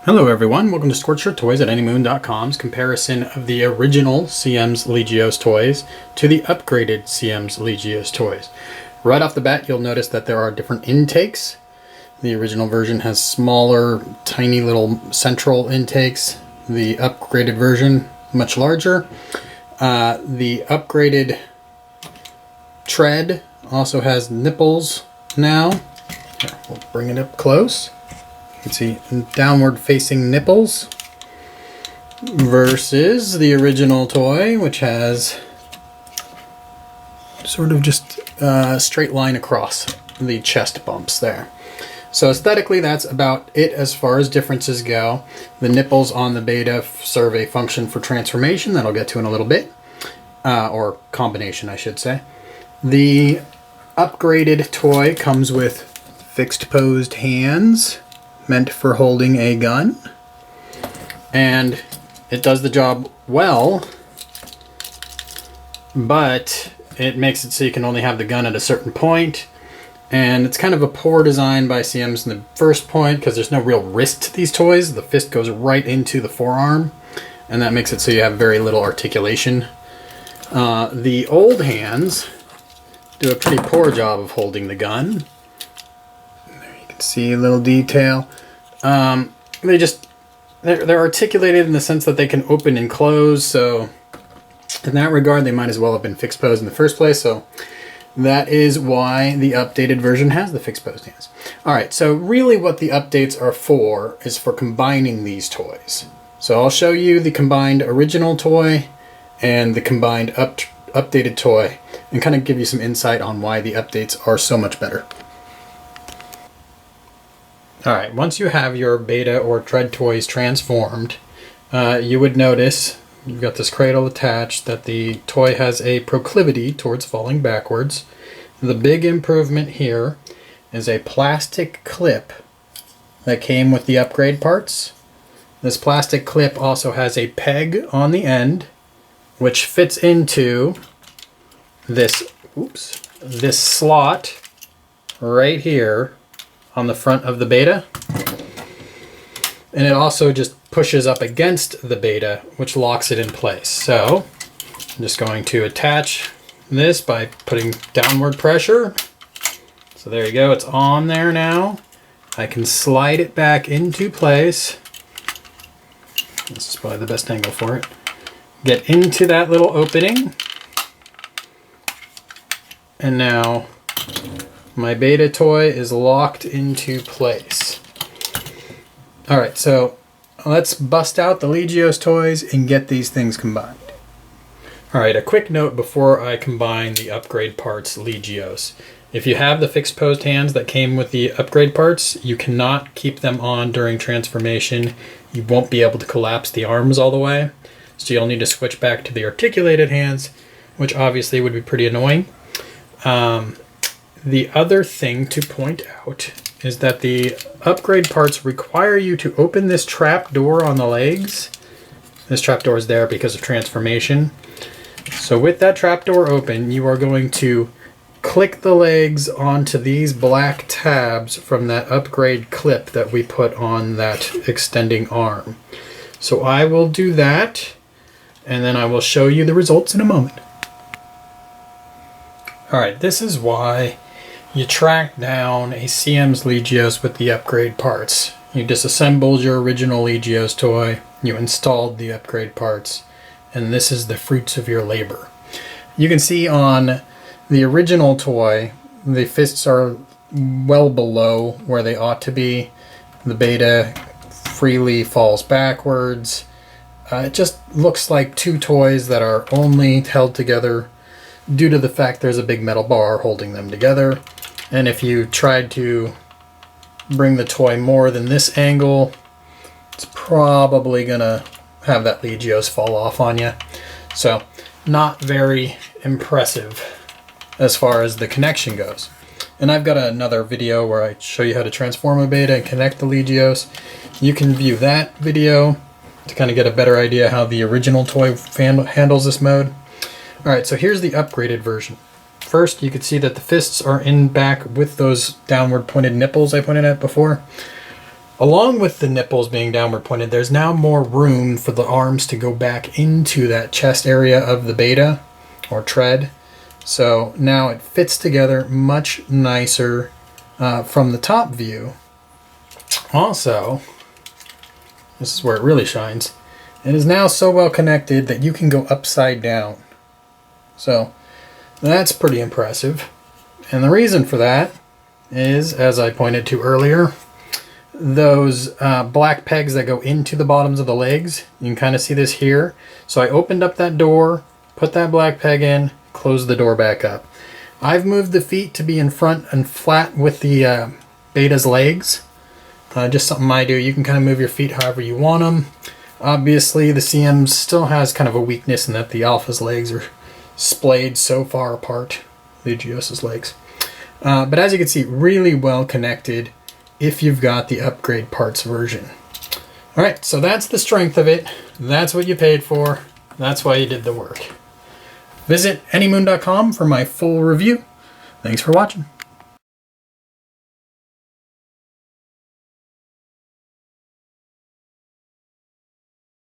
Hello everyone, welcome to Scorched Earth Toys at anymoon.com's comparison of the original CMs Legioss toys to the upgraded CMs Legioss toys. Right off the bat you'll notice that there are different intakes. The original version has smaller, tiny little central intakes. The upgraded version, much larger. The upgraded tread also has nipples now. Here, we'll bring it up close. You can see downward facing nipples versus the original toy, which has sort of just a straight line across the chest bumps there. So aesthetically that's about it as far as differences go. The nipples on the beta serve a function for transformation that I'll get to in a little bit, or combination I should say. The upgraded toy comes with fixed posed hands meant for holding a gun, and it does the job well, but it makes it so you can only have the gun at a certain point, and it's kind of a poor design by CMs in the first point because there's no real wrist to these toys. The fist goes right into the forearm, and that makes it so you have very little articulation. The old hands do a pretty poor job of holding the gun. See a little detail. They're articulated in the sense that they can open and close, so in that regard they might as well have been fixed pose in the first place, so that is why the updated version has the fixed pose hands. Alright, so really what the updates are for is for combining these toys. So I'll show you the combined original toy and the combined updated toy and kind of give you some insight on why the updates are so much better. Alright, once you have your beta or tread toys transformed, you would notice, you've got this cradle attached, that the toy has a proclivity towards falling backwards. The big improvement here is a plastic clip that came with the upgrade parts. This plastic clip also has a peg on the end, which fits into this slot right here on the front of the beta, and it also just pushes up against the beta, which locks it in place. So I'm just going to attach this by putting downward pressure. So there you go, it's on there now. I can slide it back into place. This is probably the best angle for it. Get into that little opening, and now my beta toy is locked into place. Alright, so let's bust out the Legioss toys and get these things combined. Alright, a quick note before I combine the upgrade parts Legioss. If you have the fixed posed hands that came with the upgrade parts, you cannot keep them on during transformation. You won't be able to collapse the arms all the way. So you'll need to switch back to the articulated hands, which obviously would be pretty annoying. The other thing to point out is that the upgrade parts require you to open this trap door on the legs. This trap door is there because of transformation. So with that trap door open, you are going to click the legs onto these black tabs from that upgrade clip that we put on that extending arm. So I will do that, and then I will show you the results in a moment. Alright, this is why you track down a CMs Legioss with the upgrade parts. You disassembled your original Legioss toy, you installed the upgrade parts, and this is the fruits of your labor. You can see on the original toy, the fists are well below where they ought to be. The beta freely falls backwards. It just looks like two toys that are only held together due to the fact there's a big metal bar holding them together. And if you tried to bring the toy more than this angle, it's probably gonna have that Legioss fall off on you. So not very impressive as far as the connection goes. And I've got another video where I show you how to transform a beta and connect the Legioss. You can view that video to kind of get a better idea how the original toy handles this mode. Alright, so here's the upgraded version. First, you can see that the fists are in back with those downward pointed nipples I pointed at before. Along with the nipples being downward pointed, there's now more room for the arms to go back into that chest area of the Beta or Tread. So now it fits together much nicer from the top view. Also, this is where it really shines. It is now so well connected that you can go upside down. So that's pretty impressive. And the reason for that is, as I pointed to earlier, those black pegs that go into the bottoms of the legs. You can kind of see this here. So I opened up that door, put that black peg in, closed the door back up. I've moved the feet to be in front and flat with the Beta's legs. Just something I do. You can kind of move your feet however you want them. Obviously, the CMs still has kind of a weakness in that the Alpha's legs are splayed so far apart, Legioss's legs. But as you can see, really well connected if you've got the upgrade parts version. Alright, so that's the strength of it. That's what you paid for. That's why you did the work. Visit anymoon.com for my full review. Thanks for watching.